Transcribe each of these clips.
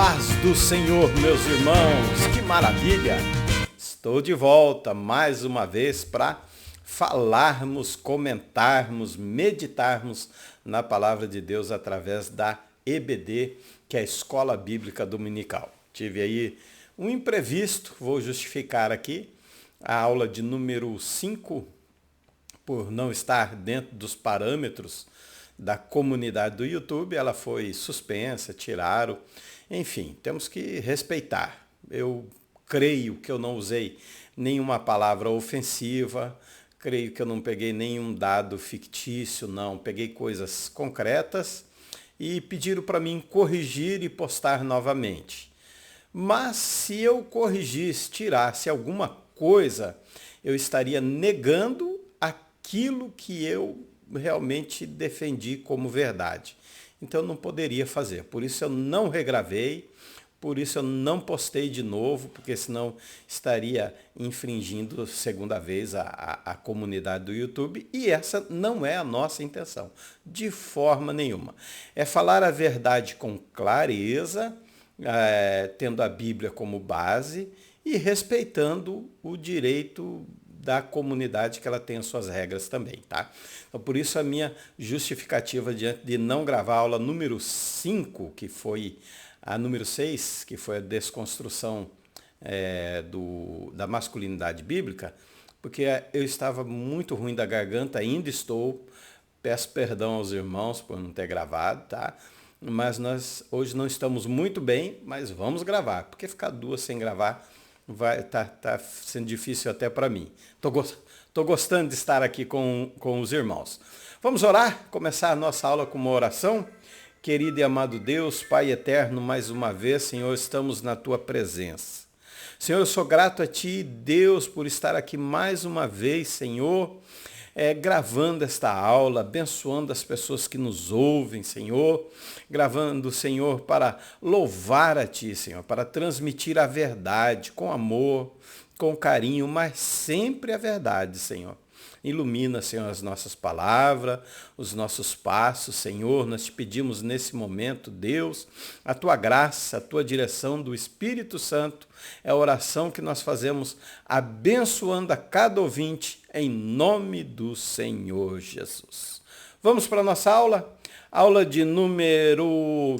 paz do Senhor, meus irmãos, que maravilha! Estou de volta mais uma vez para falarmos, comentarmos, meditarmos na Palavra de Deus através da EBD, que é a Escola Bíblica Dominical. Tive aí um imprevisto, vou justificar aqui, a aula de número 5, por não estar dentro dos parâmetros da comunidade do YouTube, ela foi suspensa, tiraram. Enfim, temos que respeitar. Eu creio que eu não usei nenhuma palavra ofensiva, creio que eu não peguei nenhum dado fictício, não. Peguei coisas concretas e pediram para mim corrigir e postar novamente. Mas se eu corrigisse, tirasse alguma coisa, eu estaria negando aquilo que eu realmente defendi como verdade. Então eu não poderia fazer. Por isso eu não regravei, por isso eu não postei de novo, porque senão estaria infringindo segunda vez a comunidade do YouTube. E essa não é a nossa intenção, de forma nenhuma. É falar a verdade com clareza, tendo a Bíblia como base e respeitando o direito da comunidade, que ela tem as suas regras também, tá? Então, por isso a minha justificativa de não gravar a aula número 5, que foi a número 6, que foi a desconstrução da masculinidade bíblica, porque eu estava muito ruim da garganta, ainda estou, peço perdão aos irmãos por não ter gravado, tá? Mas nós hoje não estamos muito bem, mas vamos gravar, porque ficar 2 sem gravar tá sendo difícil até para mim. Tô gostando de estar aqui com os irmãos. Vamos orar? Começar a nossa aula com uma oração? Querido e amado Deus, Pai eterno, mais uma vez, Senhor, estamos na Tua presença. Senhor, eu sou grato a Ti, Deus, por estar aqui mais uma vez, Senhor, gravando esta aula, abençoando as pessoas que nos ouvem, Senhor, gravando, Senhor, para louvar a Ti, Senhor, para transmitir a verdade com amor, com carinho, mas sempre a verdade, Senhor. Ilumina, Senhor, as nossas palavras, os nossos passos, Senhor. Nós te pedimos nesse momento, Deus, a Tua graça, a Tua direção do Espírito Santo. É a oração que nós fazemos abençoando a cada ouvinte em nome do Senhor Jesus. Vamos para a nossa aula? Aula de número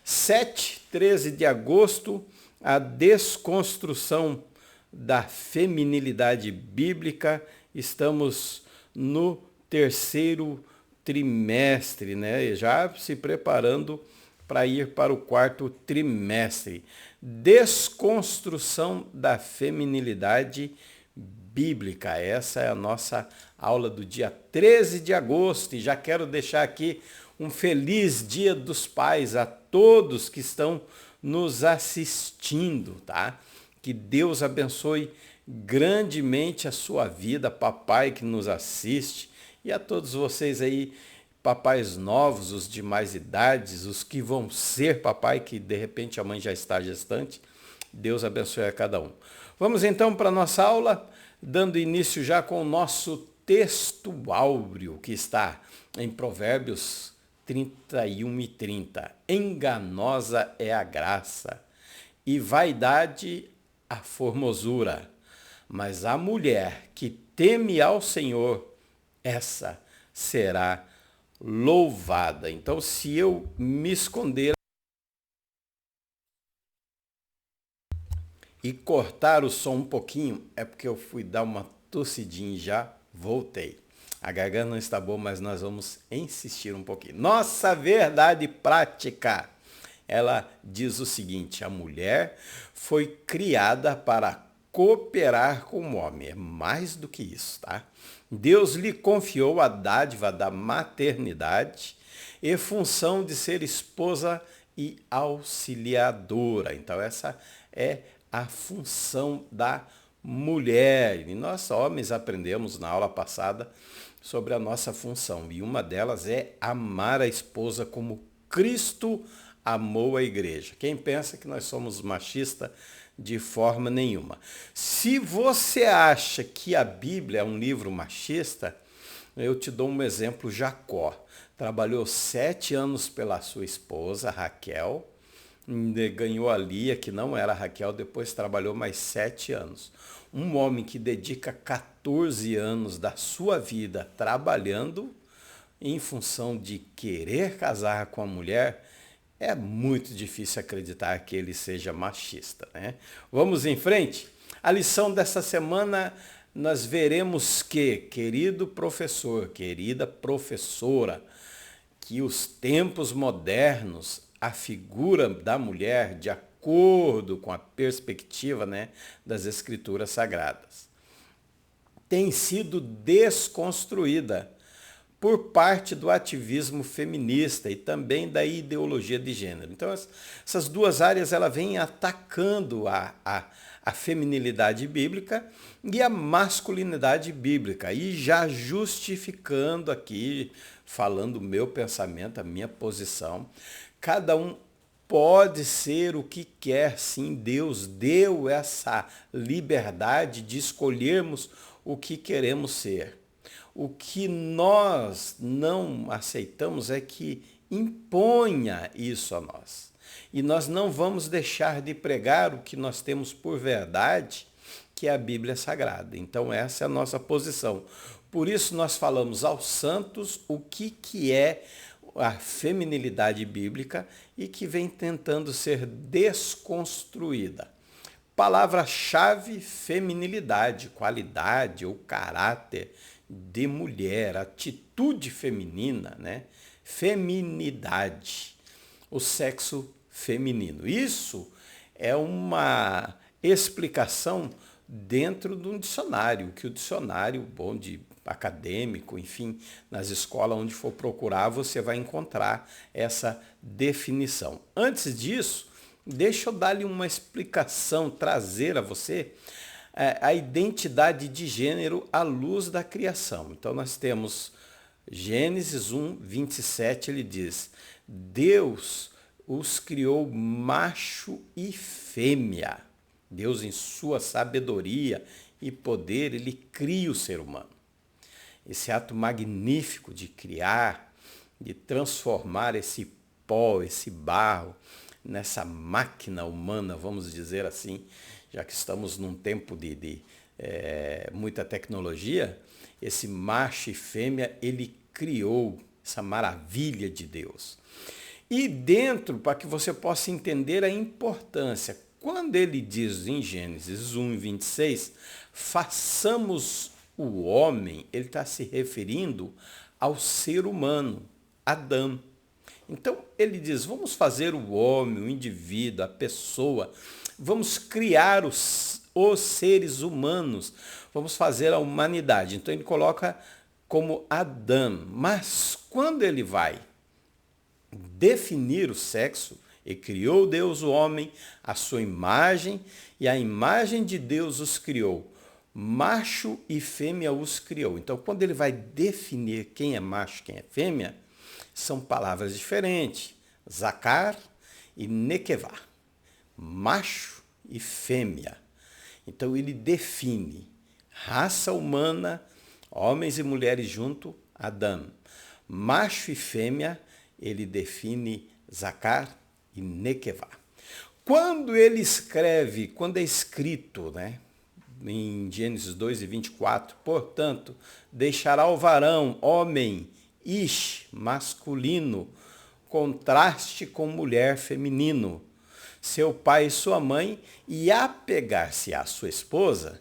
7, 13 de agosto, a desconstrução da feminilidade bíblica. Estamos no 3º trimestre, né? Já se preparando para ir para o 4º trimestre. Desconstrução da feminilidade bíblica. Essa é a nossa aula do dia 13 de agosto. E já quero deixar aqui um feliz Dia dos Pais a todos que estão nos assistindo, tá? Que Deus abençoe grandemente a sua vida, papai que nos assiste, e a todos vocês aí, papais novos, os de mais idades, os que vão ser papai, que de repente a mãe já está gestante. Deus abençoe a cada um. Vamos então para a nossa aula, dando início já com o nosso texto áureo, que está em Provérbios 31 e 30. Enganosa é a graça, e vaidade a formosura. Mas a mulher que teme ao Senhor, essa será louvada. Então, se eu me esconder e cortar o som um pouquinho, é porque eu fui dar uma tossidinha e já voltei. A garganta não está boa, mas nós vamos insistir um pouquinho. Nossa verdade prática, ela diz o seguinte: a mulher foi criada para cooperar com o homem. É mais do que isso, tá? Deus lhe confiou a dádiva da maternidade e função de ser esposa e auxiliadora. Então essa é a função da mulher. E nós homens aprendemos na aula passada sobre a nossa função. E uma delas é amar a esposa como Cristo amou a igreja. Quem pensa que nós somos machistas, de forma nenhuma. Se você acha que a Bíblia é um livro machista, eu te dou um exemplo. Jacó trabalhou 7 anos pela sua esposa, Raquel, ganhou a Lia, que não era Raquel, depois trabalhou mais 7 anos. Um homem que dedica 14 anos da sua vida trabalhando em função de querer casar com a mulher, é muito difícil acreditar que ele seja machista, né? Vamos em frente? A lição dessa semana nós veremos que, querido professor, querida professora, que os tempos modernos, a figura da mulher, de acordo com a perspectiva, né, das Escrituras Sagradas, tem sido desconstruída por parte do ativismo feminista e também da ideologia de gênero. Então, essas duas áreas ela vêm atacando a feminilidade bíblica e a masculinidade bíblica, e já justificando aqui, falando o meu pensamento, a minha posição. Cada um pode ser o que quer, sim. Deus deu essa liberdade de escolhermos o que queremos ser. O que nós não aceitamos é que imponha isso a nós. E nós não vamos deixar de pregar o que nós temos por verdade, que é a Bíblia Sagrada. Então essa é a nossa posição. Por isso nós falamos aos santos o que é a feminilidade bíblica e que vem tentando ser desconstruída. Palavra-chave: feminilidade, qualidade ou caráter de mulher, atitude feminina, né? Feminidade, o sexo feminino. Isso é uma explicação dentro de um dicionário, que o dicionário, bom, de acadêmico, enfim, nas escolas onde for procurar, você vai encontrar essa definição. Antes disso, deixa eu dar-lhe uma explicação, trazer a você a identidade de gênero à luz da criação. Então nós temos Gênesis 1, 27, ele diz: Deus os criou macho e fêmea. Deus, em sua sabedoria e poder, ele cria o ser humano. Esse ato magnífico de criar, de transformar esse pó, esse barro, nessa máquina humana, vamos dizer assim, já que estamos num tempo de muita tecnologia, esse macho e fêmea, ele criou essa maravilha de Deus. E dentro, para que você possa entender a importância, quando ele diz em Gênesis 1, 26, façamos o homem, ele está se referindo ao ser humano, Adão. Então ele diz, vamos fazer o homem, o indivíduo, a pessoa, vamos criar os seres humanos, vamos fazer a humanidade. Então ele coloca como Adão. Mas quando ele vai definir o sexo, e criou Deus o homem, à sua imagem, e a imagem de Deus os criou. Macho e fêmea os criou. Então, quando ele vai definir quem é macho, quem é fêmea, são palavras diferentes. Zacar e Nekevá. Macho e fêmea. Então, ele define raça humana, homens e mulheres junto, Adão. Macho e fêmea, ele define Zacar e Nekevá. Quando ele escreve, quando é escrito, né, em Gênesis 2 e 24, portanto, deixará o varão, homem, ish, masculino, contraste com mulher, feminino, seu pai e sua mãe, e apegar-se à sua esposa,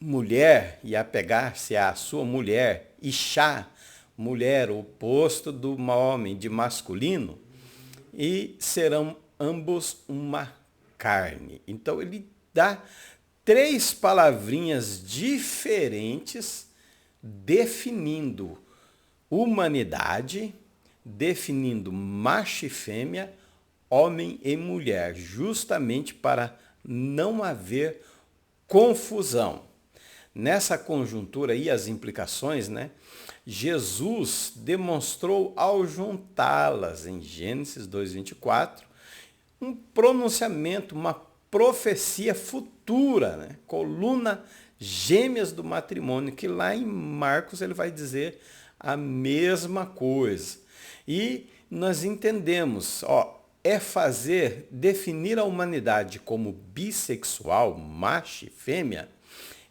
mulher, e apegar-se à sua mulher, ishá, mulher, oposto do homem, de masculino, e serão ambos uma carne. Então ele dá 3 palavrinhas diferentes definindo humanidade, definindo macho e fêmea, homem e mulher, justamente para não haver confusão. Nessa conjuntura aí, as implicações, né? Jesus demonstrou ao juntá-las em Gênesis 2:24 um pronunciamento, uma profecia futura, né? Coluna gêmeas do matrimônio, que lá em Marcos ele vai dizer a mesma coisa. E nós entendemos, definir a humanidade como bissexual, macho e fêmea,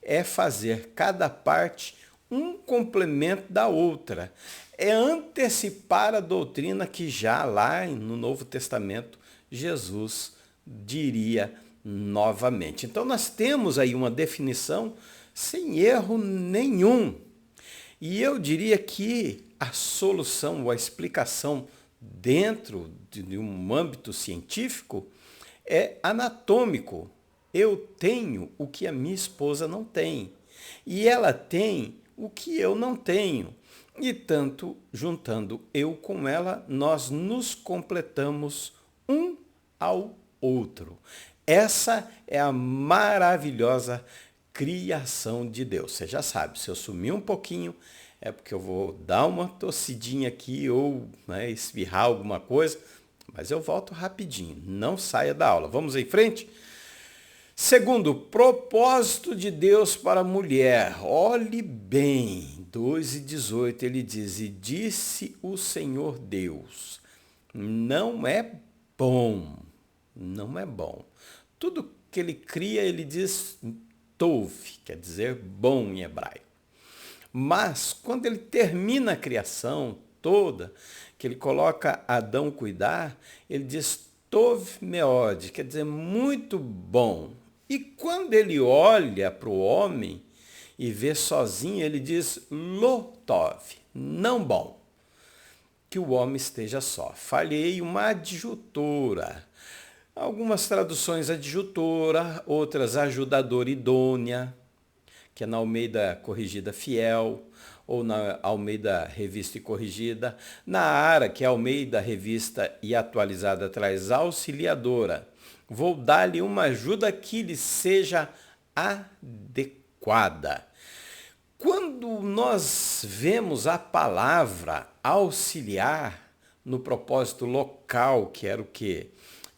é fazer cada parte um complemento da outra. É antecipar a doutrina que já lá no Novo Testamento Jesus diria novamente. Então nós temos aí uma definição sem erro nenhum. E eu diria que a solução ou a explicação dentro de um âmbito científico é anatômico. Eu tenho o que a minha esposa não tem. E ela tem o que eu não tenho. E tanto juntando eu com ela, nós nos completamos um ao outro. Essa é a maravilhosa criação de Deus. Você já sabe, se eu sumir um pouquinho, é porque eu vou dar uma tossidinha aqui ou espirrar alguma coisa, mas eu volto rapidinho. Não saia da aula. Vamos em frente? Segundo, propósito de Deus para a mulher. Olhe bem, 2:18 ele diz, e disse o Senhor Deus, não é bom, não é bom. Tudo que ele cria, ele diz tov, quer dizer bom em hebraico. Mas quando ele termina a criação toda, que ele coloca Adão cuidar, ele diz tov meod, quer dizer muito bom. E quando ele olha para o homem e vê sozinho, ele diz lo tov, não bom. Que o homem esteja só. Falhei uma adjutora. Algumas traduções adjutora, outras ajudadora idônea, que é na Almeida Corrigida Fiel, ou na Almeida Revista e Corrigida. Na Ara, que é Almeida Revista e Atualizada, traz auxiliadora. Vou dar-lhe uma ajuda que lhe seja adequada. Quando nós vemos a palavra auxiliar no propósito local, que era o quê?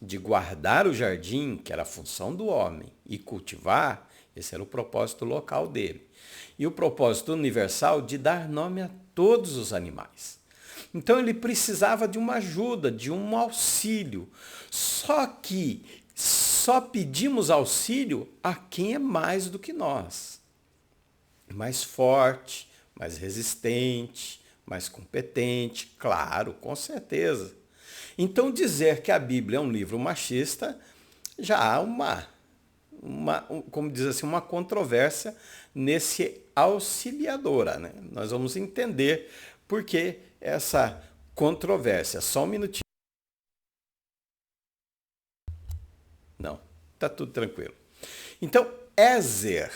De guardar o jardim, que era a função do homem, e cultivar, esse era o propósito local dele. E o propósito universal de dar nome a todos os animais. Então ele precisava de uma ajuda, de um auxílio. Só que só pedimos auxílio a quem é mais do que nós. Mais forte, mais resistente, mais competente, claro, com certeza. Então dizer que a Bíblia é um livro machista, já há como diz assim, uma controvérsia nesse auxiliadora, né? Nós vamos entender por que essa controvérsia. Só um minutinho. Não, tá tudo tranquilo. Então, Ézer,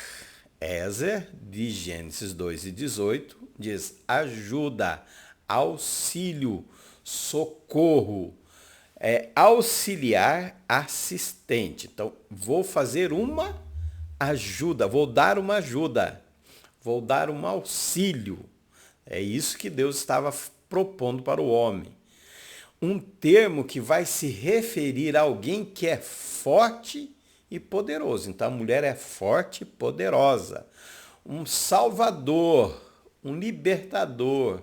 de Gênesis 2:18, diz ajuda, auxílio, socorro, auxiliar, assistente. Então, vou fazer uma ajuda, vou dar uma ajuda, vou dar um auxílio. É isso que Deus estava propondo para o homem. Um termo que vai se referir a alguém que é forte e poderoso. Então, a mulher é forte e poderosa. Um salvador, um libertador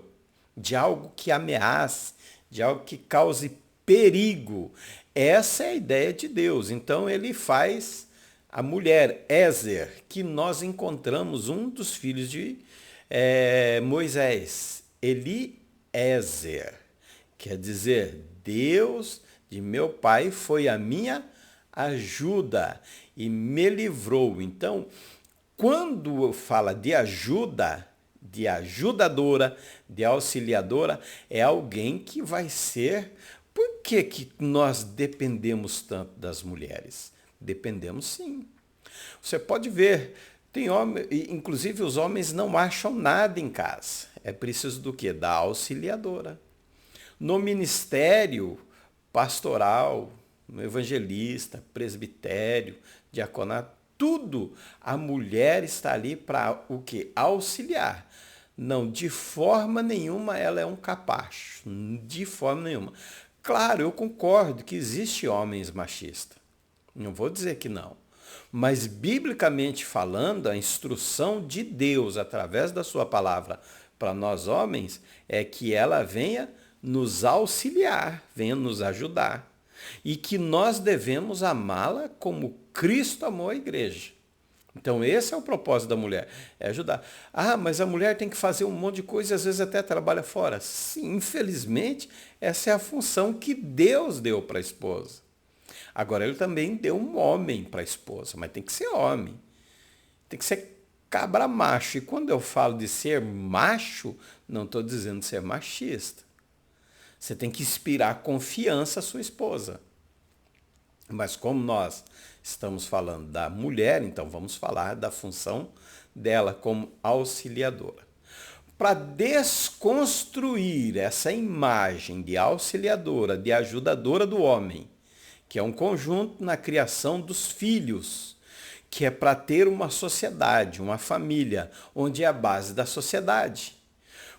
de algo que ameace, de algo que cause perigo. Essa é a ideia de Deus. Então ele faz a mulher, Ézer, que nós encontramos um dos filhos de Moisés, Eliezer, quer dizer, Deus de meu pai foi a minha ajuda e me livrou. Então, quando fala de ajuda, de ajudadora, de auxiliadora, é alguém que vai ser... Por que nós dependemos tanto das mulheres? Dependemos sim. Você pode ver, tem homem, inclusive os homens não acham nada em casa. É preciso do quê? Da auxiliadora. No ministério pastoral, no evangelista, presbitério, diaconato, tudo, a mulher está ali para o quê? Auxiliar. Não, de forma nenhuma ela é um capacho. De forma nenhuma. Claro, eu concordo que existe homens machistas. Não vou dizer que não. Mas, biblicamente falando, a instrução de Deus, através da sua palavra, para nós homens, é que ela venha nos auxiliar, venha nos ajudar. e que nós devemos amá-la como Cristo amou a igreja. Então esse é o propósito da mulher, é ajudar. Ah, mas a mulher tem que fazer um monte de coisa e às vezes até trabalha fora. Sim, infelizmente, essa é a função que Deus deu para a esposa. Agora ele também deu um homem para a esposa, mas tem que ser homem. Tem que ser cabra macho. E quando eu falo de ser macho, não estou dizendo ser machista. Você tem que inspirar confiança à sua esposa. Mas como nós estamos falando da mulher, então vamos falar da função dela como auxiliadora. Para desconstruir essa imagem de auxiliadora, de ajudadora do homem, que é um conjunto na criação dos filhos, que é para ter uma sociedade, uma família, onde é a base da sociedade.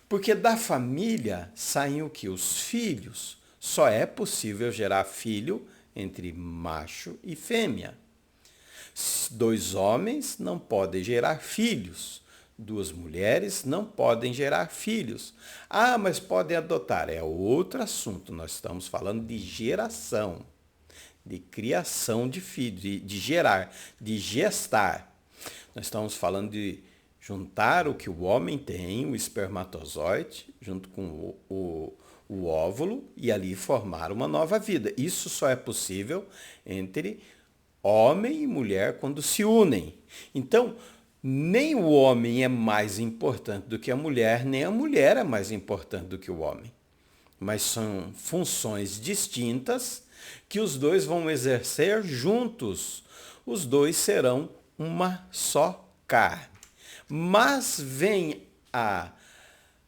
Porque da família saem o que? Os filhos. Só é possível gerar filho entre macho e fêmea. Dois homens não podem gerar filhos. Duas mulheres não podem gerar filhos. Ah, mas podem adotar. É outro assunto. Nós estamos falando de geração, de criação de filhos, de gerar, de gestar. Nós estamos falando de juntar o que o homem tem, o espermatozoide, junto com o óvulo, e ali formar uma nova vida. Isso só é possível entre homem e mulher quando se unem. Então, nem o homem é mais importante do que a mulher, nem a mulher é mais importante do que o homem. Mas são funções distintas que os dois vão exercer juntos. Os dois serão uma só carne. Mas vem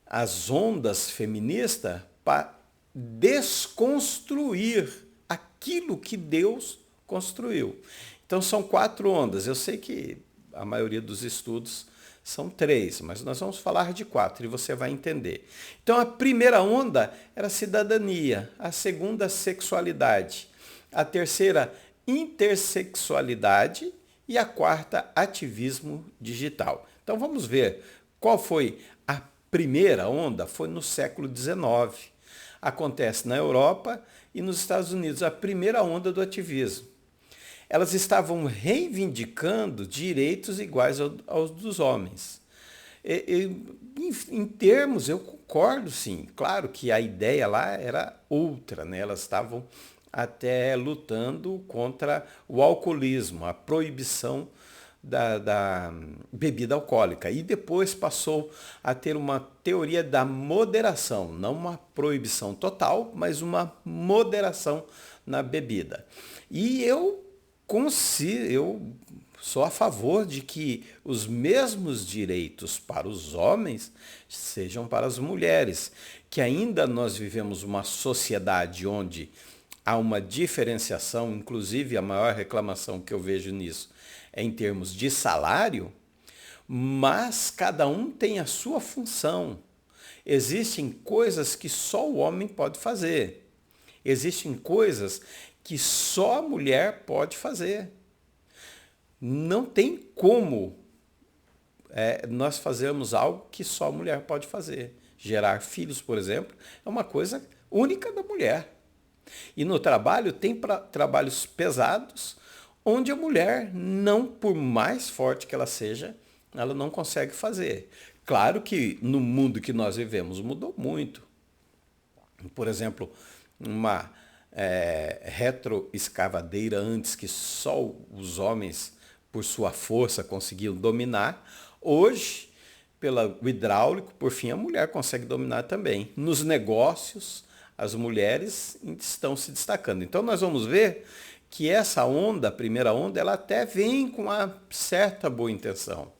as ondas feministas para desconstruir aquilo que Deus construiu. Então são 4 ondas. Eu sei que a maioria dos estudos são 3, mas nós vamos falar de 4 e você vai entender. Então a primeira onda era cidadania, a segunda sexualidade, a terceira intersexualidade e a quarta ativismo digital. Então vamos ver qual foi a primeira onda. Foi no século XIX. Acontece na Europa e nos Estados Unidos, a primeira onda do ativismo. Elas estavam reivindicando direitos iguais aos dos homens. Em termos, eu concordo, sim. Claro que a ideia lá era outra, né? Elas estavam até lutando contra o alcoolismo, a proibição da bebida alcoólica. E depois passou a ter uma teoria da moderação, não uma proibição total, mas uma moderação na bebida. E eu sou a favor de que os mesmos direitos para os homens sejam para as mulheres, que ainda nós vivemos uma sociedade onde há uma diferenciação, inclusive a maior reclamação que eu vejo nisso é em termos de salário, mas cada um tem a sua função. Existem coisas que só o homem pode fazer. Existem coisas que só a mulher pode fazer. Não tem como nós fazermos algo que só a mulher pode fazer. Gerar filhos, por exemplo, é uma coisa única da mulher. E no trabalho, tem trabalhos pesados, onde a mulher, não por mais forte que ela seja, ela não consegue fazer. Claro que no mundo que nós vivemos mudou muito. Por exemplo, uma retroescavadeira antes que só os homens, por sua força, conseguiam dominar. Hoje, pelo hidráulico, por fim, a mulher consegue dominar também. Nos negócios, as mulheres estão se destacando. Então nós vamos ver que essa onda, a primeira onda, ela até vem com uma certa boa intenção.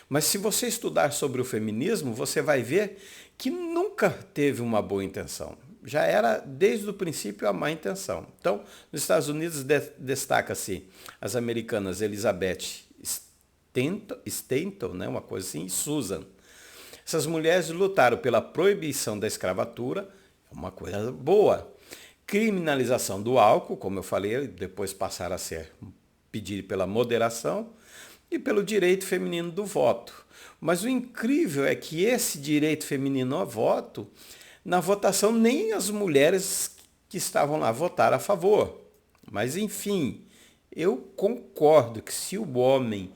Mas se você estudar sobre o feminismo, você vai ver que nunca teve uma boa intenção. Já era, desde o princípio, a má intenção. Então, nos Estados Unidos destaca-se as americanas Elizabeth Stanton, né, uma coisa assim, e Susan. Essas mulheres lutaram pela proibição da escravatura, uma coisa boa. Criminalização do álcool, como eu falei, depois passaram a pedir pela moderação e pelo direito feminino do voto. Mas o incrível é que esse direito feminino ao voto, na votação, nem as mulheres que que estavam lá votaram a favor. Mas, enfim, eu concordo que se o homem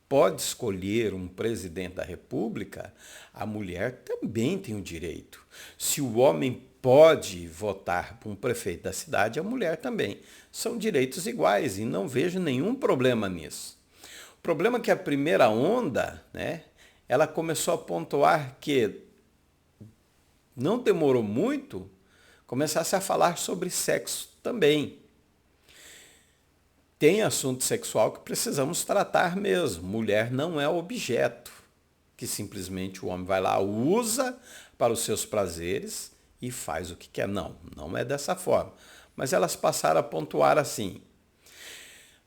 pode escolher um presidente da República, a mulher também tem o direito. Se o homem pode votar para um prefeito da cidade, a mulher também. São direitos iguais e não vejo nenhum problema nisso. O problema é que a primeira onda, né, ela começou a pontuar que não demorou muito, começasse a falar sobre sexo também. Tem assunto sexual que precisamos tratar mesmo. Mulher não é objeto que simplesmente o homem vai lá, usa para os seus prazeres e faz o que quer. Não, não é dessa forma. Mas elas passaram a pontuar assim.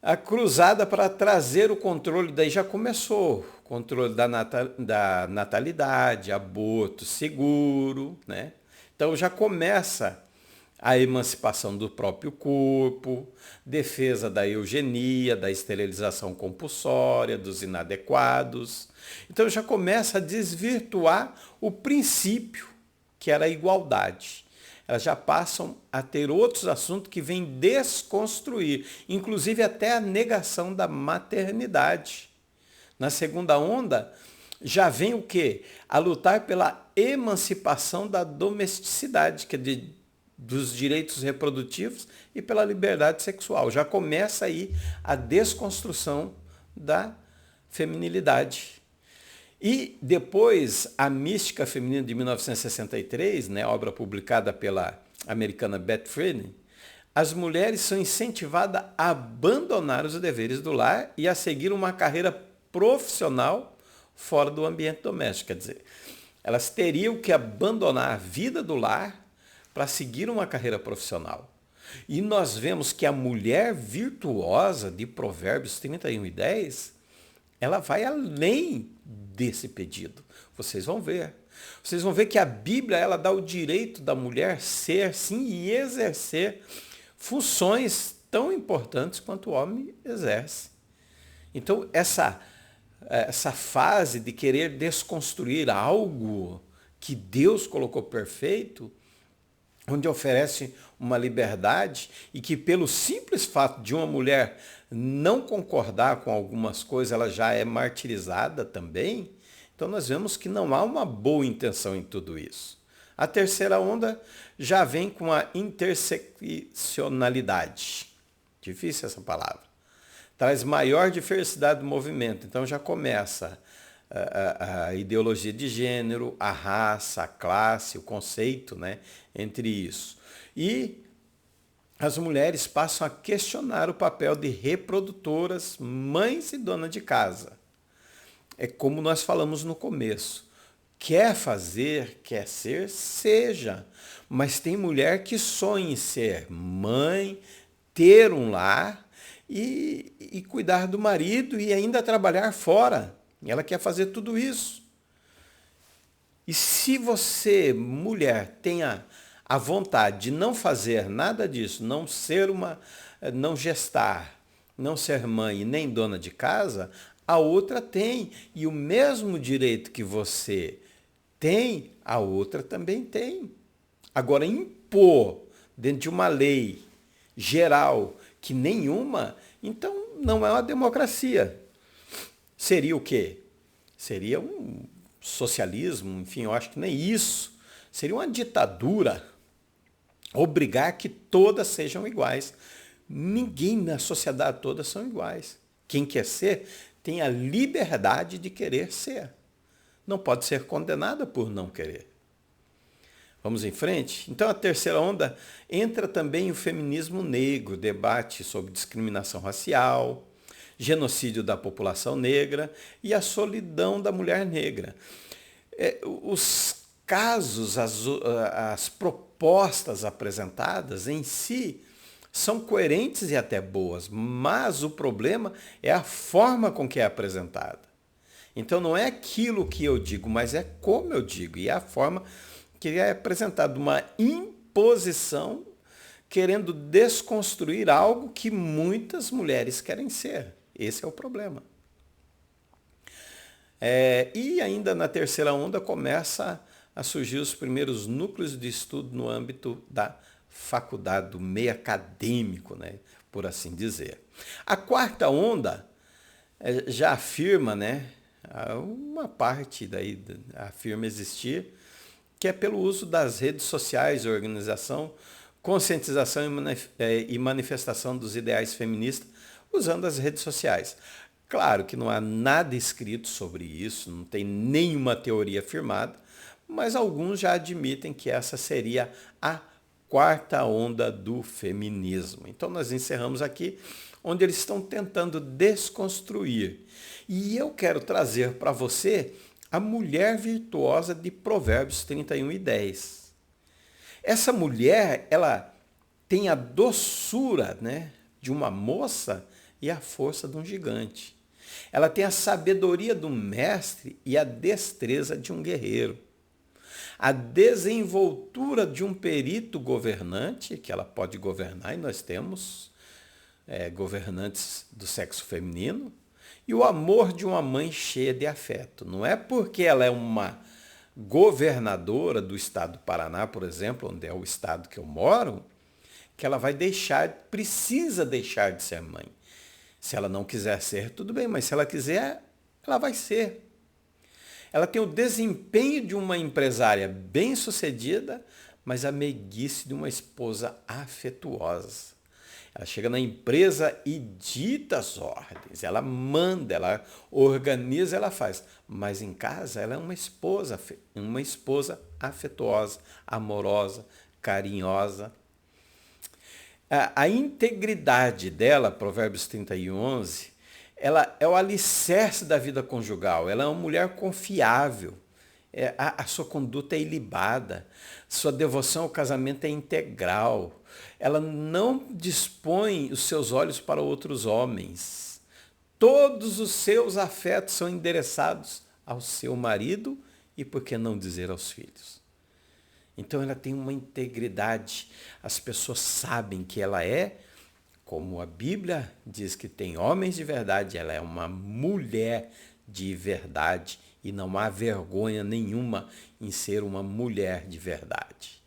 A cruzada para trazer o controle, daí já começou, controle da natalidade, aborto seguro, né? Então já começa a emancipação do próprio corpo, defesa da eugenia, da esterilização compulsória, dos inadequados. Então já começa a desvirtuar o princípio, que era a igualdade. Elas já passam a ter outros assuntos que vêm desconstruir, inclusive até a negação da maternidade. Na segunda onda, já vem o quê? A lutar pela emancipação da domesticidade, que é dos direitos reprodutivos e pela liberdade sexual. Já começa aí a desconstrução da feminilidade. E depois, a Mística Feminina de 1963, né, obra publicada pela americana Beth Friedan, as mulheres são incentivadas a abandonar os deveres do lar e a seguir uma carreira profissional fora do ambiente doméstico. Quer dizer, elas teriam que abandonar a vida do lar para seguir uma carreira profissional. E nós vemos que a mulher virtuosa de Provérbios 31:10, ela vai além desse pedido. Vocês vão ver. Vocês vão ver que a Bíblia ela dá o direito da mulher ser, sim, e exercer funções tão importantes quanto o homem exerce. Então, essa fase de querer desconstruir algo que Deus colocou perfeito, onde oferece uma liberdade e que pelo simples fato de uma mulher não concordar com algumas coisas, ela já é martirizada também. Então nós vemos que não há uma boa intenção em tudo isso. A terceira onda já vem com a interseccionalidade. Difícil essa palavra. Traz maior diversidade do movimento. Então já começa a ideologia de gênero, a raça, a classe, o conceito, né, entre isso. E as mulheres passam a questionar o papel de reprodutoras, mães e donas de casa. É como nós falamos no começo. Quer fazer, quer ser, seja. Mas tem mulher que sonha em ser mãe, ter um lar e cuidar do marido e ainda trabalhar fora. Ela quer fazer tudo isso. E se você, mulher, tenha a vontade de não fazer nada disso, não gestar, não ser mãe e nem dona de casa, a outra tem. E o mesmo direito que você tem, a outra também tem. Agora, impor dentro de uma lei geral que nenhuma, então não é uma democracia. Seria o quê? Seria um socialismo, enfim, eu acho que nem isso. Seria uma ditadura. Obrigar que todas sejam iguais. Ninguém na sociedade toda são iguais. Quem quer ser tem a liberdade de querer ser. Não pode ser condenada por não querer. Vamos em frente? Então, a terceira onda entra também o feminismo negro, debate sobre discriminação racial, genocídio da população negra e a solidão da mulher negra. Os casos, as propostas apresentadas em si são coerentes e até boas, mas o problema é a forma com que é apresentada. Então não é aquilo que eu digo, mas é como eu digo, e é a forma que é apresentada, uma imposição querendo desconstruir algo que muitas mulheres querem ser. Esse é o problema. E ainda na terceira onda começa a surgir os primeiros núcleos de estudo no âmbito da faculdade, do meio acadêmico, né, por assim dizer. A quarta onda já afirma, né, uma parte daí afirma existir, que é pelo uso das redes sociais, organização, conscientização e manifestação dos ideais feministas usando as redes sociais. Claro que não há nada escrito sobre isso, não tem nenhuma teoria afirmada, mas alguns já admitem que essa seria a quarta onda do feminismo. Então nós encerramos aqui, onde eles estão tentando desconstruir. E eu quero trazer para você a mulher virtuosa de Provérbios 31:10. Essa mulher, ela tem a doçura, né, de uma moça e a força de um gigante. Ela tem a sabedoria do mestre e a destreza de um guerreiro. A desenvoltura de um perito governante, que ela pode governar, e nós temos governantes do sexo feminino, e o amor de uma mãe cheia de afeto. Não é porque ela é uma governadora do estado do Paraná, por exemplo, onde é o estado que eu moro, que ela vai precisa deixar de ser mãe. Se ela não quiser ser, tudo bem, mas se ela quiser, ela vai ser. Ela tem o desempenho de uma empresária bem-sucedida, mas a meiguice de uma esposa afetuosa. Ela chega na empresa e dita as ordens, ela manda, ela organiza, ela faz. Mas em casa ela é uma esposa afetuosa, amorosa, carinhosa. A integridade dela, Provérbios 31:11, ela é o alicerce da vida conjugal. Ela é uma mulher confiável. A sua conduta é ilibada. Sua devoção ao casamento é integral. Ela não dispõe os seus olhos para outros homens. Todos os seus afetos são endereçados ao seu marido e, por que não dizer, aos filhos. Então ela tem uma integridade. As pessoas sabem que ela é, como a Bíblia diz que tem homens de verdade, ela é uma mulher de verdade e não há vergonha nenhuma em ser uma mulher de verdade.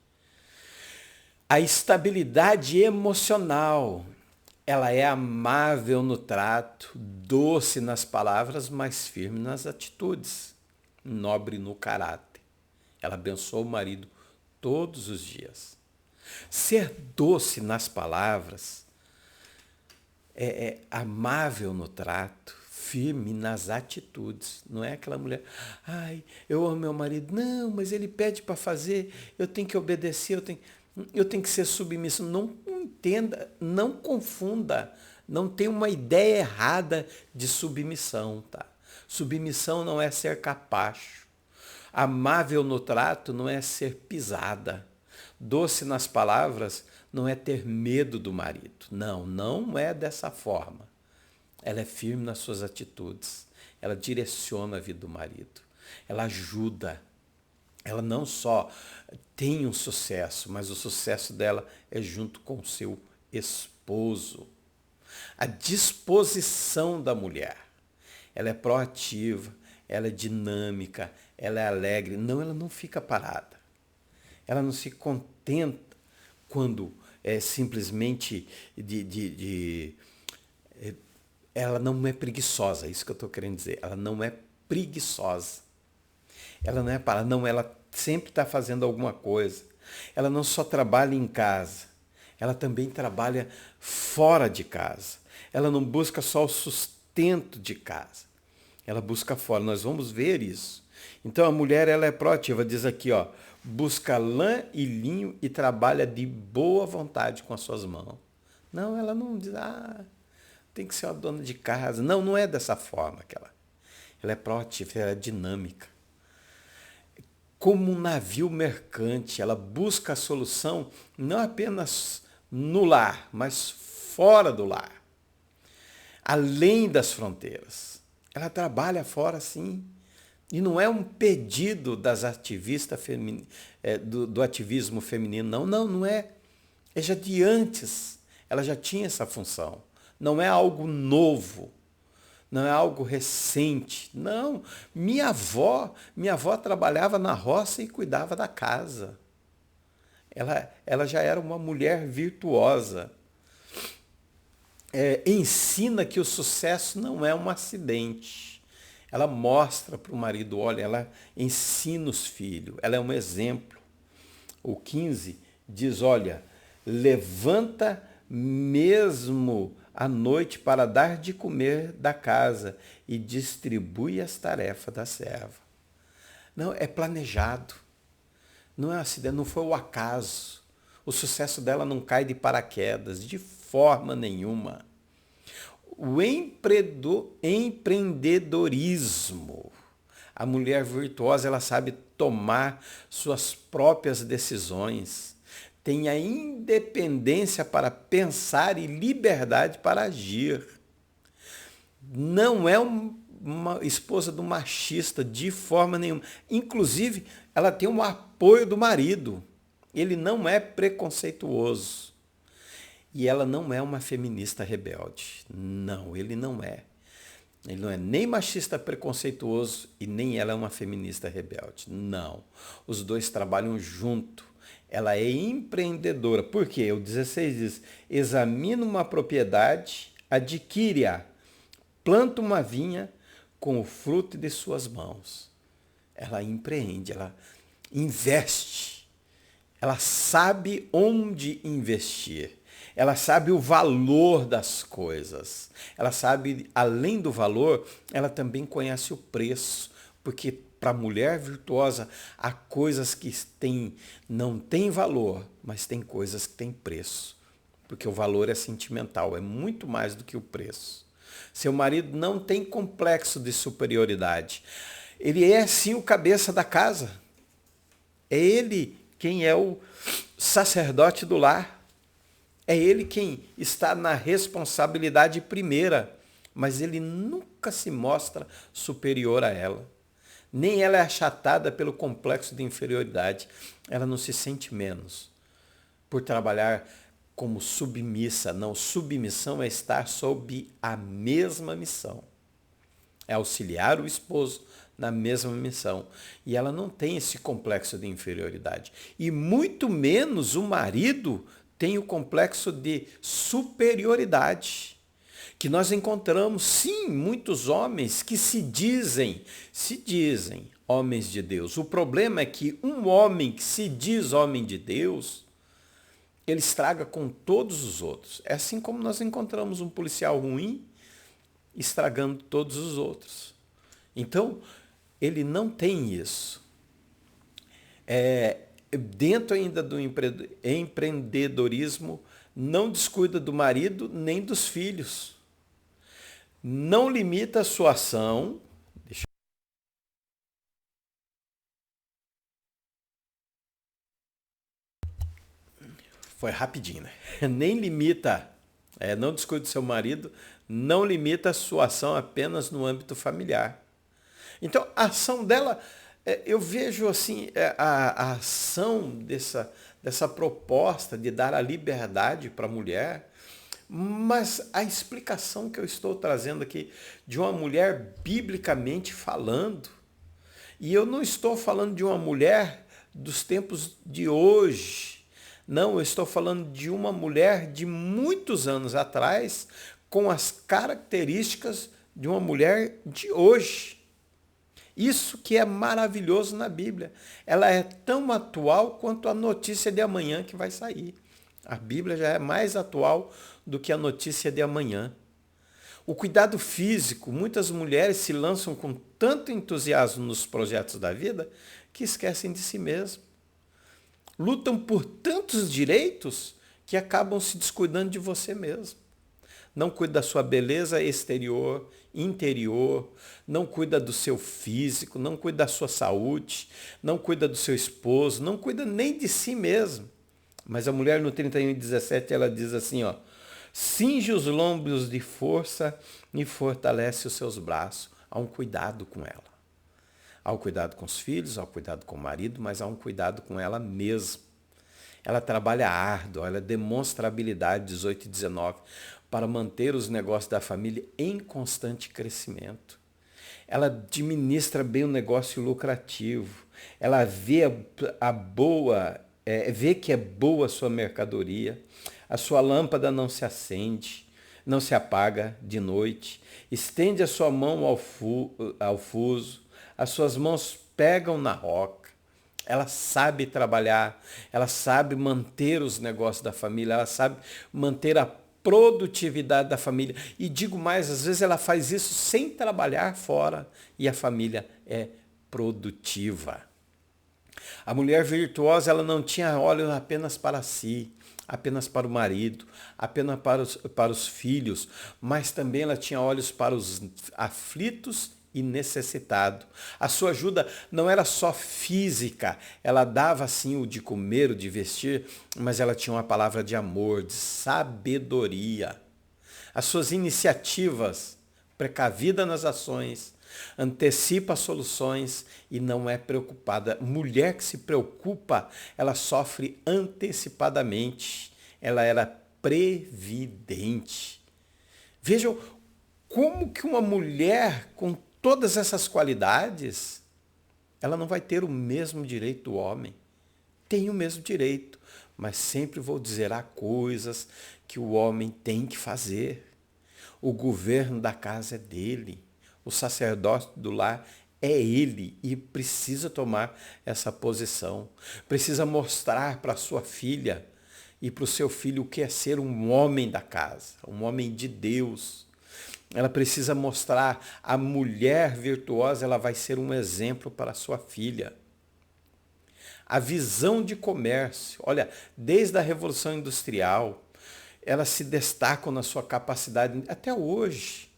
A estabilidade emocional, ela é amável no trato, doce nas palavras, mas firme nas atitudes, nobre no caráter. Ela abençoa o marido todos os dias. Ser doce nas palavras, amável no trato, firme nas atitudes. Não é aquela mulher, ai, eu amo meu marido. Não, mas ele pede para fazer, eu tenho que obedecer, eu tenho que ser submisso. Não entenda, não confunda, não tem uma ideia errada de submissão, tá? Submissão não é ser capacho. Amável no trato não é ser pisada. Doce nas palavras não é ter medo do marido. Não, não é dessa forma. Ela é firme nas suas atitudes. Ela direciona a vida do marido. Ela ajuda. Ela não só tem um sucesso, mas o sucesso dela é junto com o seu esposo. A disposição da mulher. Ela é proativa, ela é dinâmica, ela é alegre. Não, ela não fica parada. Ela não se contenta quando é simplesmente ela não é preguiçosa, é isso que eu estou querendo dizer. Ela não é preguiçosa. Ela não é parada, não, ela sempre está fazendo alguma coisa. Ela não só trabalha em casa, ela também trabalha fora de casa. Ela não busca só o sustento de casa, ela busca fora. Nós vamos ver isso. Então a mulher, ela é proativa, diz aqui, ó, busca lã e linho e trabalha de boa vontade com as suas mãos. Não, ela não diz, tem que ser uma dona de casa. Não, não é dessa forma que ela é proativa, ela é dinâmica. Como um navio mercante, ela busca a solução não apenas no lar, mas fora do lar, além das fronteiras. Ela trabalha fora, sim. E não é um pedido das ativistas do ativismo feminino, não é. É já de antes, ela já tinha essa função. Não é algo novo, não é algo recente. Não, minha avó trabalhava na roça e cuidava da casa. Ela já era uma mulher virtuosa. Ensina que o sucesso não é um acidente. Ela mostra para o marido, olha, ela ensina os filhos, ela é um exemplo. O 15 diz, olha, levanta mesmo à noite para dar de comer da casa e distribui as tarefas da serva. Não, é planejado. Não é um acidente, não foi o acaso. O sucesso dela não cai de paraquedas, de forma nenhuma. O empreendedorismo. A mulher virtuosa, ela sabe tomar suas próprias decisões. Tem a independência para pensar e liberdade para agir. Não é uma esposa do machista de forma nenhuma. Inclusive, ela tem o apoio do marido. Ele não é preconceituoso. E ela não é uma feminista rebelde. Não, ele não é. Ele não é nem machista preconceituoso e nem ela é uma feminista rebelde. Não. Os dois trabalham junto. Ela é empreendedora. Por quê? O 16 diz, examina uma propriedade, adquire-a, planta uma vinha com o fruto de suas mãos. Ela empreende, ela investe. Ela sabe onde investir. Ela sabe o valor das coisas. Ela sabe, além do valor, ela também conhece o preço. Porque para a mulher virtuosa, há coisas que não têm valor, mas tem coisas que têm preço. Porque o valor é sentimental, é muito mais do que o preço. Seu marido não tem complexo de superioridade. Ele é sim o cabeça da casa. É ele quem é o sacerdote do lar. É ele quem está na responsabilidade primeira, mas ele nunca se mostra superior a ela. Nem ela é achatada pelo complexo de inferioridade. Ela não se sente menos por trabalhar como submissa. Não, submissão é estar sob a mesma missão. É auxiliar o esposo na mesma missão. E ela não tem esse complexo de inferioridade. E muito menos o marido tem o complexo de superioridade. Que nós encontramos, sim, muitos homens que se dizem homens de Deus. O problema é que um homem que se diz homem de Deus, ele estraga com todos os outros. É assim como nós encontramos um policial ruim estragando todos os outros. Então, ele não tem isso. Dentro ainda do empreendedorismo, não descuida do marido nem dos filhos. Não limita a sua ação. Foi rapidinho, né? Nem limita, não descuida do seu marido, não limita a sua ação apenas no âmbito familiar. Então, a ação dela, eu vejo assim, a ação dessa proposta de dar a liberdade para a mulher, mas a explicação que eu estou trazendo aqui de uma mulher biblicamente falando, e eu não estou falando de uma mulher dos tempos de hoje, não, eu estou falando de uma mulher de muitos anos atrás, com as características de uma mulher de hoje. Isso que é maravilhoso na Bíblia. Ela é tão atual quanto a notícia de amanhã que vai sair. A Bíblia já é mais atual do que a notícia de amanhã. O cuidado físico, muitas mulheres se lançam com tanto entusiasmo nos projetos da vida que esquecem de si mesmas. Lutam por tantos direitos que acabam se descuidando de você mesmo. Não cuida da sua beleza exterior, interior, não cuida do seu físico, não cuida da sua saúde, não cuida do seu esposo, não cuida nem de si mesmo. Mas a mulher no 31:17 ela diz assim, ó, cinge os lombos de força e fortalece os seus braços. Há um cuidado com ela. Há um cuidado com os filhos, há um cuidado com o marido, mas há um cuidado com ela mesma. Ela trabalha árduo, ela demonstra habilidade, 18 e 19, para manter os negócios da família em constante crescimento. Ela administra bem o negócio lucrativo. Ela vê a boa vê que é boa a sua mercadoria, a sua lâmpada não se acende, não se apaga de noite, estende a sua mão ao fuso, as suas mãos pegam na roca. Ela sabe trabalhar, ela sabe manter os negócios da família, ela sabe manter a produtividade da família. E digo mais, às vezes ela faz isso sem trabalhar fora e a família é produtiva. A mulher virtuosa, ela não tinha olhos apenas para si, apenas para o marido, apenas para os filhos, mas também ela tinha olhos para os aflitos e necessitados. A sua ajuda não era só física, ela dava sim o de comer, o de vestir, mas ela tinha uma palavra de amor, de sabedoria. As suas iniciativas, precavida nas ações, antecipa soluções e não é preocupada. Mulher que se preocupa, ela sofre antecipadamente. Ela era previdente. Vejam como que uma mulher com todas essas qualidades, ela não vai ter o mesmo direito do homem. Tem o mesmo direito, mas sempre vou dizer, há coisas que o homem tem que fazer. O governo da casa é dele. O sacerdócio do lar é ele e precisa tomar essa posição. Precisa mostrar para sua filha e para o seu filho o que é ser um homem da casa, um homem de Deus. Ela precisa mostrar a mulher virtuosa, ela vai ser um exemplo para a sua filha. A visão de comércio, olha, desde a Revolução Industrial, elas se destacam na sua capacidade, até hoje.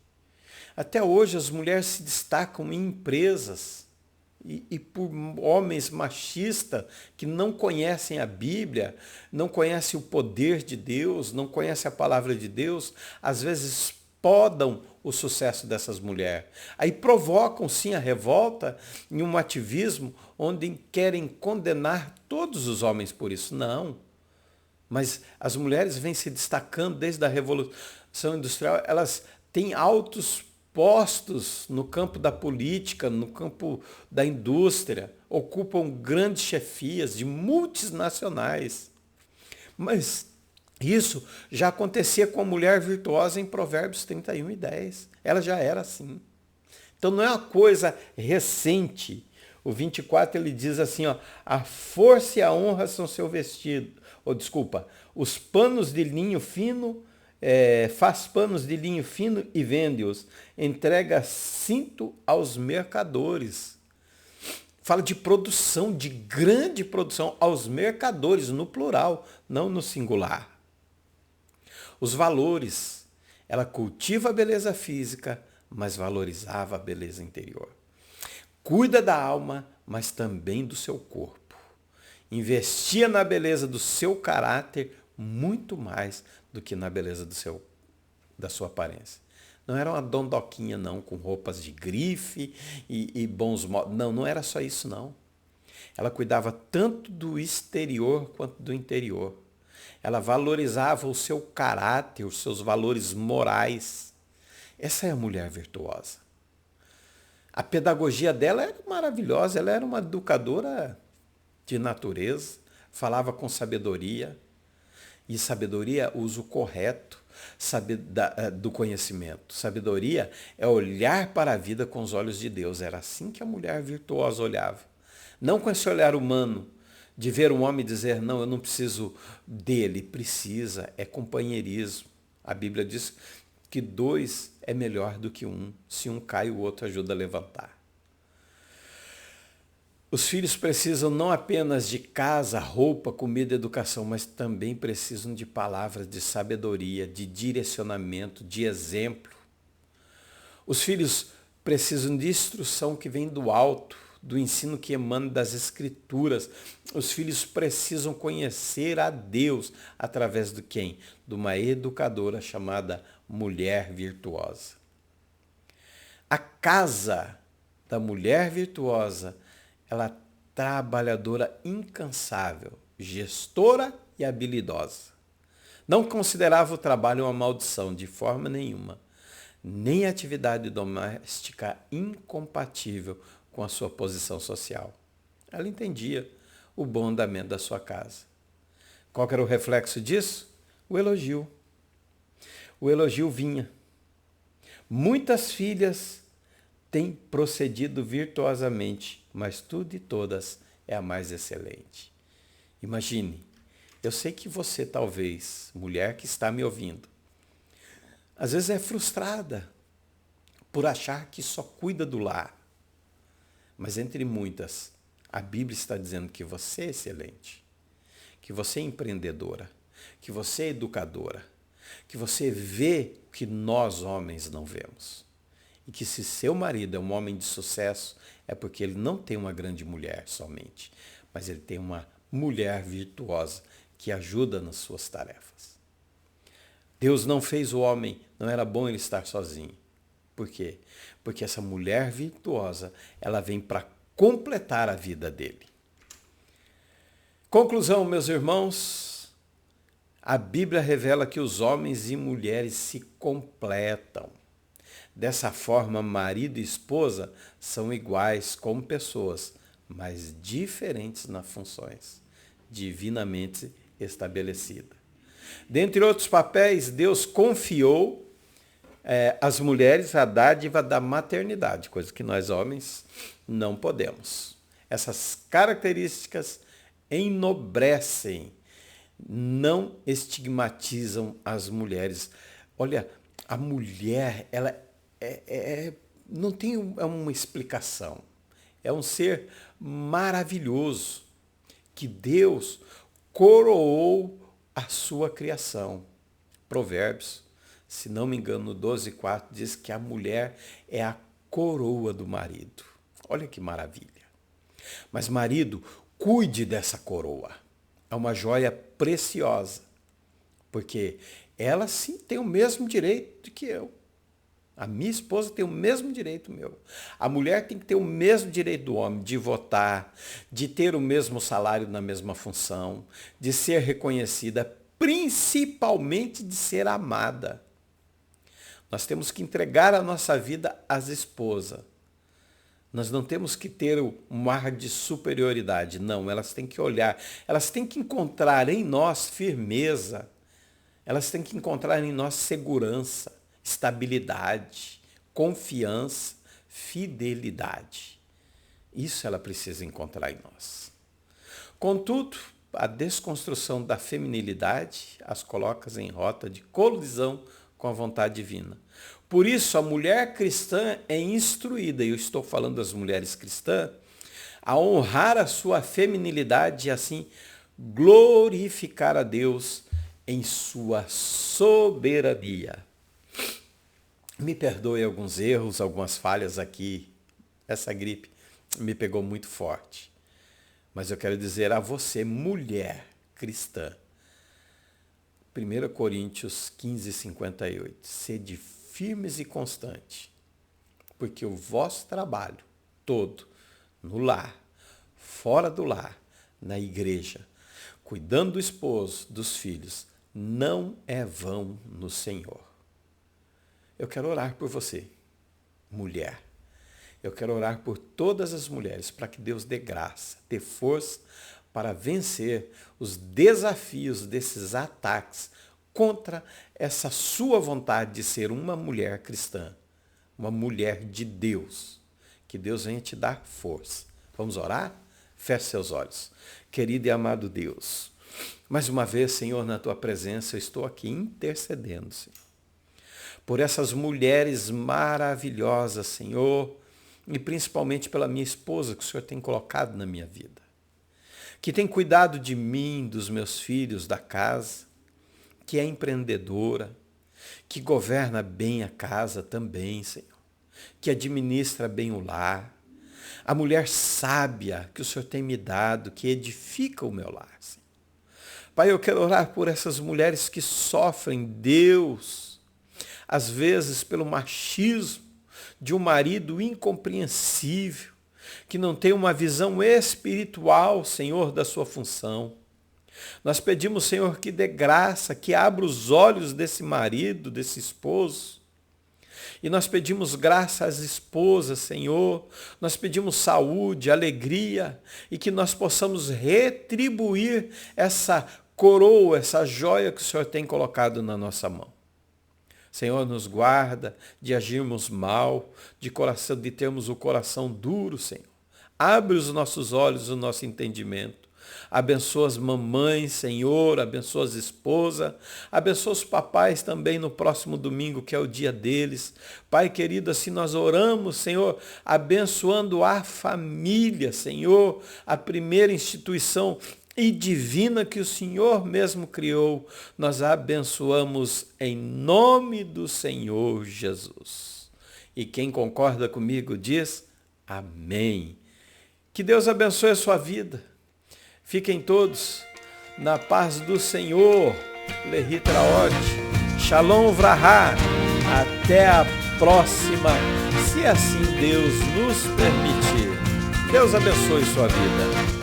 Até hoje as mulheres se destacam em empresas e por homens machistas que não conhecem a Bíblia, não conhecem o poder de Deus, não conhecem a palavra de Deus, às vezes podam o sucesso dessas mulheres. Aí provocam sim a revolta em um ativismo onde querem condenar todos os homens por isso. Não. Mas as mulheres vêm se destacando desde a Revolução Industrial, elas têm altos postos no campo da política, no campo da indústria, ocupam grandes chefias de multinacionais. Mas isso já acontecia com a mulher virtuosa em Provérbios 31:10. Ela já era assim. Então não é uma coisa recente. O 24 ele diz assim, ó, a força e a honra são seu vestido. Os panos de linho fino, faz panos de linho fino e vende-os. Entrega cinto aos mercadores. Fala de produção, de grande produção, aos mercadores, no plural, não no singular. Os valores. Ela cultiva a beleza física, mas valorizava a beleza interior. Cuida da alma, mas também do seu corpo. Investia na beleza do seu caráter muito mais do que na beleza da sua aparência. Não era uma dondoquinha, não, com roupas de grife e bons modos. Não, não era só isso, não. Ela cuidava tanto do exterior quanto do interior. Ela valorizava o seu caráter, os seus valores morais. Essa é a mulher virtuosa. A pedagogia dela era maravilhosa, ela era uma educadora de natureza, falava com sabedoria. E sabedoria, uso correto do conhecimento. Sabedoria é olhar para a vida com os olhos de Deus. Era assim que a mulher virtuosa olhava. Não com esse olhar humano, de ver um homem e dizer, não, eu não preciso dele. Precisa, é companheirismo. A Bíblia diz que dois é melhor do que um. Se um cai, o outro ajuda a levantar. Os filhos precisam não apenas de casa, roupa, comida e educação, mas também precisam de palavras de sabedoria, de direcionamento, de exemplo. Os filhos precisam de instrução que vem do alto, do ensino que emana das Escrituras. Os filhos precisam conhecer a Deus através de quem? De uma educadora chamada mulher virtuosa. A casa da mulher virtuosa, ela é trabalhadora incansável, gestora e habilidosa. Não considerava o trabalho uma maldição de forma nenhuma, nem a atividade doméstica incompatível com a sua posição social. Ela entendia o bom andamento da sua casa. Qual que era o reflexo disso? O elogio. O elogio vinha. Muitas filhas têm procedido virtuosamente, mas tudo e todas é a mais excelente. Imagine, eu sei que você talvez, mulher que está me ouvindo, às vezes é frustrada por achar que só cuida do lar. Mas entre muitas, a Bíblia está dizendo que você é excelente, que você é empreendedora, que você é educadora, que você vê o que nós homens não vemos. E que se seu marido é um homem de sucesso, é porque ele não tem uma grande mulher somente, mas ele tem uma mulher virtuosa que ajuda nas suas tarefas. Deus não fez o homem, não era bom ele estar sozinho. Por quê? Porque essa mulher virtuosa, ela vem para completar a vida dele. Conclusão, meus irmãos, a Bíblia revela que os homens e mulheres se completam. Dessa forma, marido e esposa são iguais como pessoas, mas diferentes nas funções, divinamente estabelecidas. Dentre outros papéis, Deus confiou às mulheres a dádiva da maternidade, coisa que nós homens não podemos. Essas características enobrecem, não estigmatizam as mulheres. Olha, a mulher, ela não tem uma explicação. É um ser maravilhoso que Deus coroou a sua criação. Provérbios, se não me engano, no 12:4, diz que a mulher é a coroa do marido. Olha que maravilha. Mas marido, cuide dessa coroa. É uma joia preciosa, porque ela sim tem o mesmo direito que eu. A minha esposa tem o mesmo direito meu. A mulher tem que ter o mesmo direito do homem de votar, de ter o mesmo salário na mesma função, de ser reconhecida, principalmente de ser amada. Nós temos que entregar a nossa vida às esposas. Nós não temos que ter um ar de superioridade. Não, elas têm que olhar, elas têm que encontrar em nós firmeza, elas têm que encontrar em nós segurança, estabilidade, confiança, fidelidade. Isso ela precisa encontrar em nós. Contudo, a desconstrução da feminilidade as coloca em rota de colisão com a vontade divina. Por isso, a mulher cristã é instruída, e eu estou falando das mulheres cristãs, a honrar a sua feminilidade e assim glorificar a Deus em sua soberania. Me perdoe alguns erros, algumas falhas aqui. Essa gripe me pegou muito forte. Mas eu quero dizer a você, mulher cristã, 1 Coríntios 15:58, sede firmes e constantes, porque o vosso trabalho todo, no lar, fora do lar, na igreja, cuidando do esposo, dos filhos, não é vão no Senhor. Eu quero orar por você, mulher. Eu quero orar por todas as mulheres, para que Deus dê graça, dê força para vencer os desafios desses ataques contra essa sua vontade de ser uma mulher cristã, uma mulher de Deus. Que Deus venha te dar força. Vamos orar? Feche seus olhos. Querido e amado Deus, mais uma vez, Senhor, na tua presença, eu estou aqui intercedendo, Senhor, por essas mulheres maravilhosas, Senhor, e principalmente pela minha esposa que o Senhor tem colocado na minha vida, que tem cuidado de mim, dos meus filhos, da casa, que é empreendedora, que governa bem a casa também, Senhor, que administra bem o lar, a mulher sábia que o Senhor tem me dado, que edifica o meu lar, Senhor. Pai, eu quero orar por essas mulheres que sofrem, Deus, às vezes pelo machismo de um marido incompreensível, que não tem uma visão espiritual, Senhor, da sua função. Nós pedimos, Senhor, que dê graça, que abra os olhos desse marido, desse esposo, E nós pedimos graça às esposas, Senhor. Nós pedimos saúde, alegria e que nós possamos retribuir essa coroa, essa joia que o Senhor tem colocado na nossa mão. Senhor, nos guarda de agirmos mal, de termos o coração duro, Senhor. Abre os nossos olhos, o nosso entendimento. Abençoa as mamães, Senhor, abençoa as esposas, abençoa os papais também no próximo domingo, que é o dia deles. Pai querido, assim nós oramos, Senhor, abençoando a família, Senhor, a primeira instituição e divina que o Senhor mesmo criou. Nós a abençoamos em nome do Senhor Jesus. E quem concorda comigo diz amém. Que Deus abençoe a sua vida. Fiquem todos na paz do Senhor. Lehi Traot. Shalom Vraha. Até a próxima, se assim Deus nos permitir. Deus abençoe sua vida.